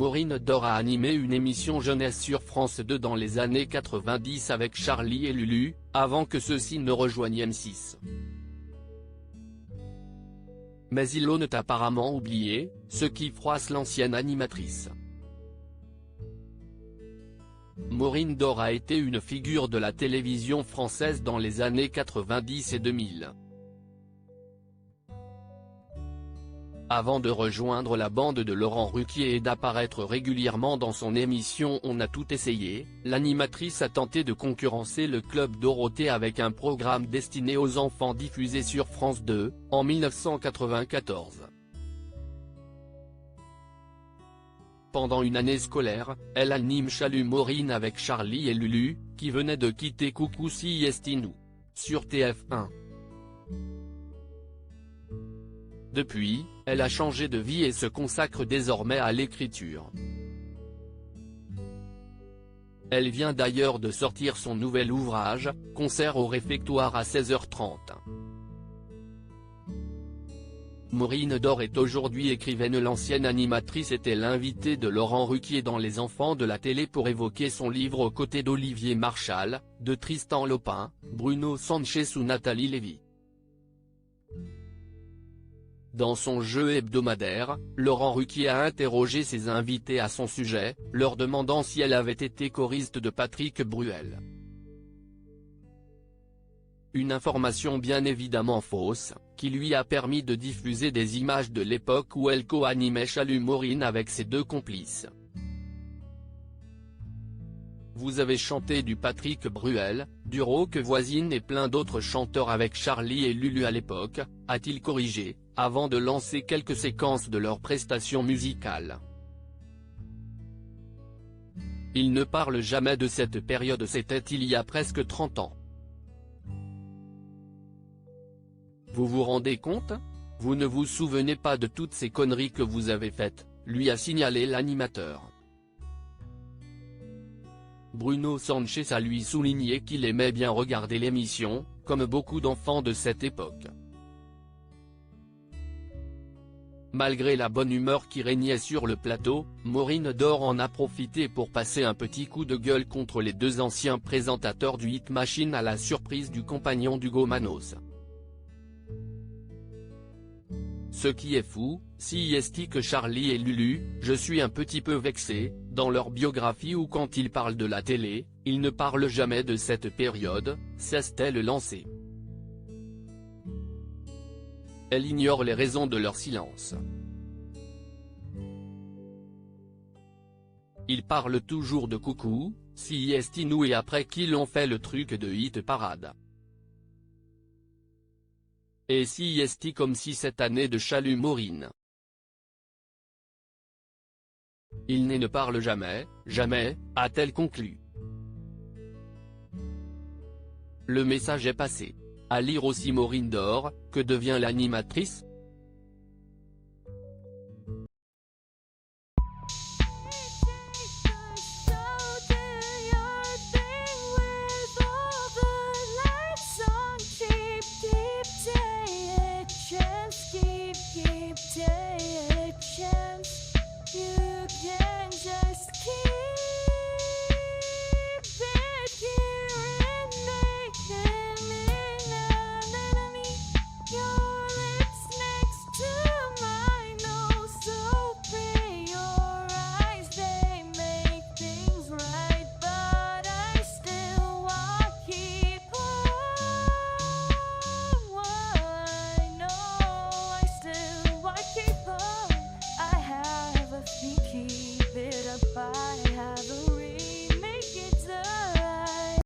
Maureen Dore a animé une émission jeunesse sur France 2 dans les années 90 avec Charlie et Lulu, avant que ceux-ci ne rejoignent M6. Mais ils l'ont apparemment oublié, ce qui froisse l'ancienne animatrice. Maureen Dore a été une figure de la télévision française dans les années 90 et 2000. Avant de rejoindre la bande de Laurent Ruquier et d'apparaître régulièrement dans son émission On a tout essayé, l'animatrice a tenté de concurrencer le Club Dorothée avec un programme destiné aux enfants diffusé sur France 2, en 1994. Pendant une année scolaire, elle anime Chalut Maureen avec Charlie et Lulu, qui venaient de quitter Coucou si est nous, sur TF1. Depuis, elle a changé de vie et se consacre désormais à l'écriture. Elle vient d'ailleurs de sortir son nouvel ouvrage, Concert au réfectoire à 16h30. Maureen Dore est aujourd'hui écrivaine. L'ancienne animatrice était l'invitée de Laurent Ruquier dans Les Enfants de la télé pour évoquer son livre aux côtés d'Olivier Marchal, de Tristan Lopin, Bruno Sanchez ou Nathalie Lévy. Dans son jeu hebdomadaire, Laurent Ruquier a interrogé ses invités à son sujet, leur demandant si elle avait été choriste de Patrick Bruel. Une information bien évidemment fausse, qui lui a permis de diffuser des images de l'époque où elle co-animait Chalut Maureen avec ses deux complices. Vous avez chanté du Patrick Bruel, du Rauque Voisine et plein d'autres chanteurs avec Charlie et Lulu à l'époque, a-t-il corrigé, avant de lancer quelques séquences de leurs prestations musicales. Il ne parle jamais de cette période, c'était il y a presque 30 ans. Vous vous rendez compte? Vous ne vous souvenez pas de toutes ces conneries que vous avez faites, lui a signalé l'animateur. Bruno Sanchez a lui souligné qu'il aimait bien regarder l'émission, comme beaucoup d'enfants de cette époque. Malgré la bonne humeur qui régnait sur le plateau, Maureen Dore en a profité pour passer un petit coup de gueule contre les deux anciens présentateurs du Hit Machine à la surprise du compagnon d'Hugo Manos. Ce qui est fou, si est que Charlie et Lulu, je suis un petit peu vexé, dans leur biographie ou quand ils parlent de la télé, ils ne parlent jamais de cette période, cesse-t-elle lancée. Elle ignore les raisons de leur silence. Ils parlent toujours de Coucou, si est nous et après qu'ils ont fait le truc de Hit Parade. Et si est comme si cette année de Chalut Maureen. Il ne parle jamais, jamais, a-t-elle conclu. Le message est passé. À lire aussi Maureen Dore, que devient l'animatrice?